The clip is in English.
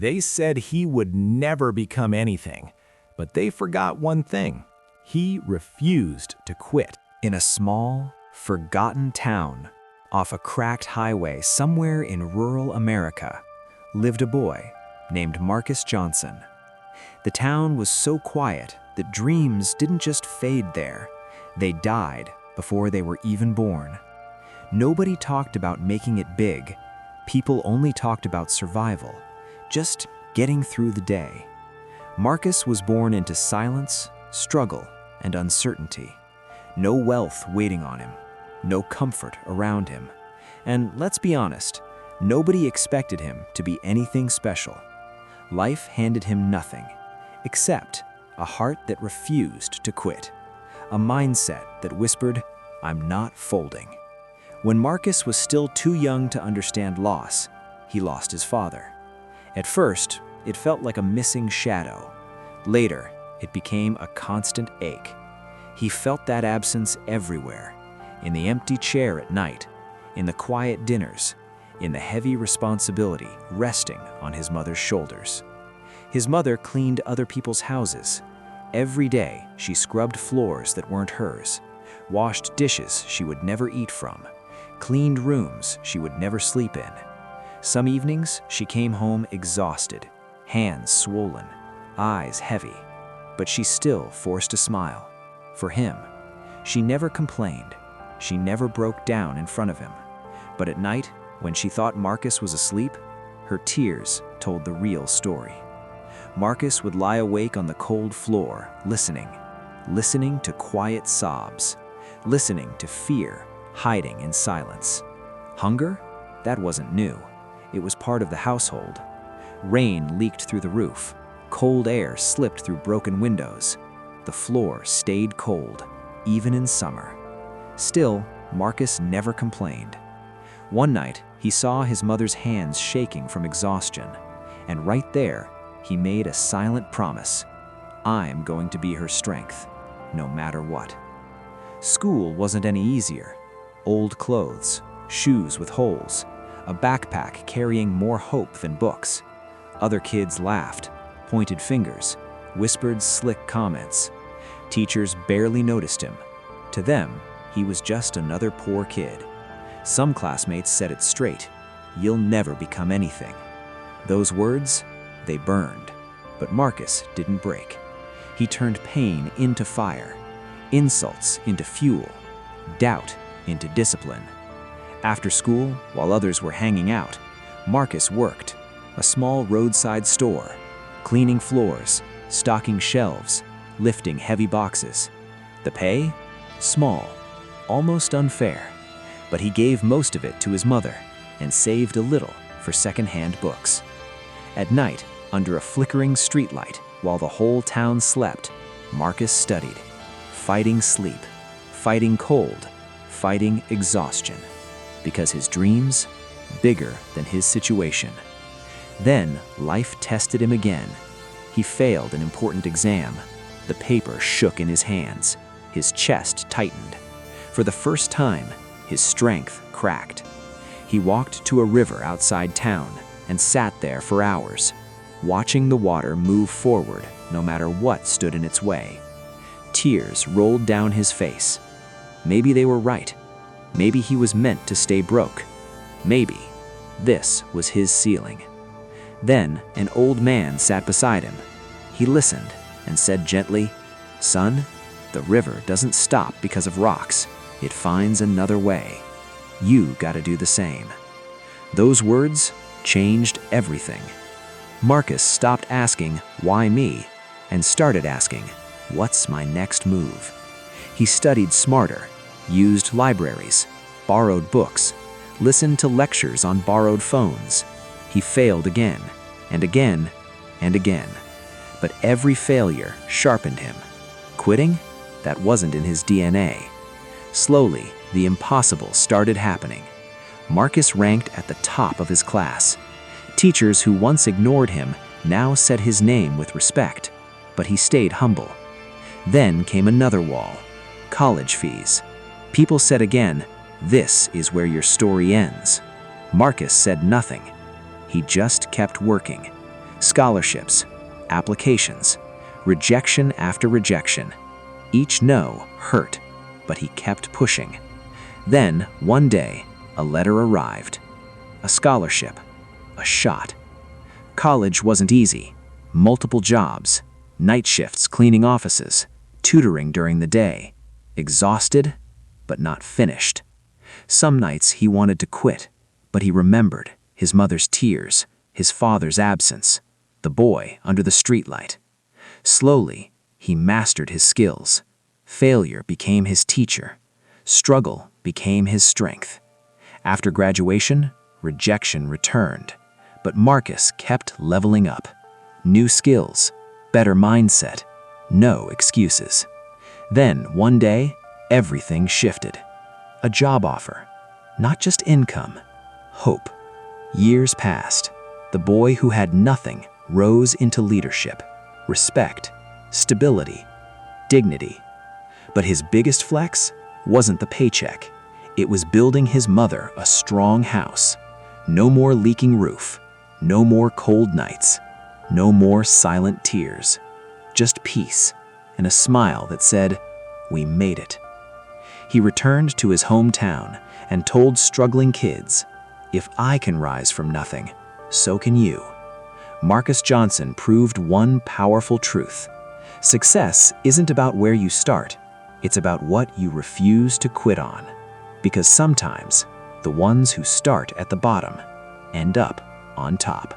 They said he would never become anything, but they forgot one thing. He refused to quit. In a small, forgotten town, off a cracked highway somewhere in rural America, lived a boy named Marcus Johnson. The town was so quiet that dreams didn't just fade there, they died before they were even born. Nobody talked about making it big. People only talked about survival, just getting through the day. Marcus was born into silence, struggle, and uncertainty. No wealth waiting on him, no comfort around him. And let's be honest, nobody expected him to be anything special. Life handed him nothing, except a heart that refused to quit, a mindset that whispered, "I'm not folding." When Marcus was still too young to understand loss, he lost his father. At first, it felt like a missing shadow. Later, it became a constant ache. He felt that absence everywhere, in the empty chair at night, in the quiet dinners, in the heavy responsibility resting on his mother's shoulders. His mother cleaned other people's houses. Every day, she scrubbed floors that weren't hers, washed dishes she would never eat from, cleaned rooms she would never sleep in. Some evenings, she came home exhausted, hands swollen, eyes heavy, but she still forced a smile. For him, she never complained. She never broke down in front of him. But at night, when she thought Marcus was asleep, her tears told the real story. Marcus would lie awake on the cold floor, listening to quiet sobs, listening to fear hiding in silence. Hunger? That wasn't new. It was part of the household. Rain leaked through the roof. Cold air slipped through broken windows. The floor stayed cold, even in summer. Still, Marcus never complained. One night, he saw his mother's hands shaking from exhaustion, and right there, he made a silent promise. I'm going to be her strength, no matter what. School wasn't any easier. Old clothes, shoes with holes, a backpack carrying more hope than books. Other kids laughed, pointed fingers, whispered slick comments. Teachers barely noticed him. To them, he was just another poor kid. Some classmates said it straight, "You'll never become anything." Those words, they burned. But Marcus didn't break. He turned pain into fire, insults into fuel, doubt into discipline. After school, while others were hanging out, Marcus worked. A small roadside store, cleaning floors, stocking shelves, lifting heavy boxes. The pay? Small, almost unfair. But he gave most of it to his mother and saved a little for second-hand books. At night, under a flickering streetlight, while the whole town slept, Marcus studied, fighting sleep, fighting cold, fighting exhaustion, because his dreams, bigger than his situation. Then life tested him again. He failed an important exam. The paper shook in his hands. His chest tightened. For the first time, his strength cracked. He walked to a river outside town and sat there for hours, watching the water move forward no matter what stood in its way. Tears rolled down his face. Maybe they were right. Maybe he was meant to stay broke. Maybe this was his ceiling. Then an old man sat beside him. He listened and said gently, "Son, the river doesn't stop because of rocks. It finds another way. You gotta do the same." Those words changed everything. Marcus stopped asking, "Why me?" and started asking, "What's my next move?" He studied smarter, used libraries, borrowed books, listened to lectures on borrowed phones. He failed again, and again, and again. But every failure sharpened him. Quitting? That wasn't in his DNA. Slowly, the impossible started happening. Marcus ranked at the top of his class. Teachers who once ignored him now said his name with respect, but he stayed humble. Then came another wall: college fees. People said again, "This is where your story ends." Marcus said nothing. He just kept working. Scholarships, applications, rejection after rejection. Each no hurt, but he kept pushing. Then, one day, a letter arrived. A scholarship. A shot. College wasn't easy. Multiple jobs, night shifts cleaning offices, tutoring during the day. Exhausted, but not finished. Some nights he wanted to quit, but he remembered his mother's tears, his father's absence, the boy under the streetlight. Slowly, he mastered his skills. Failure became his teacher. Struggle became his strength. After graduation, rejection returned, but Marcus kept leveling up. New skills, better mindset, no excuses. Then, one day, everything shifted. A job offer, not just income, hope. Years passed. The boy who had nothing rose into leadership, respect, stability, dignity. But his biggest flex wasn't the paycheck. It was building his mother a strong house. No more leaking roof, no more cold nights, no more silent tears. Just peace and a smile that said, "We made it." He returned to his hometown and told struggling kids, "If I can rise from nothing, so can you." Marcus Johnson proved one powerful truth. Success isn't about where you start, it's about what you refuse to quit on. Because sometimes, the ones who start at the bottom end up on top.